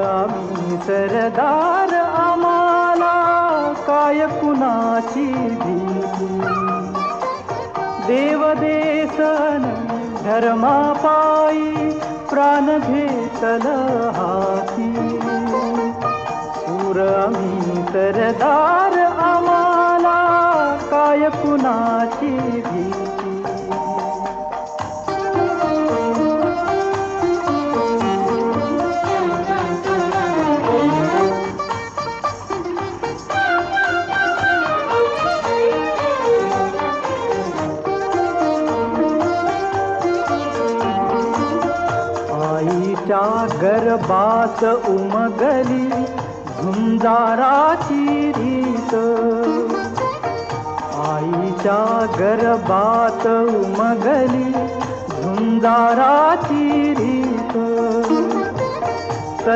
आम्ही सरदार, आम्हाला काय कुणाची भीती. देवदेसन धर्मापायी प्राण घेतल हाती. शूर आम्ही सरदार, आम्हाला काय कुणाची भीती. आईच्या गर्भात उमगली झुंजाराची रीत. आईच्या गर्भात उमगली झुंजाराची रीत.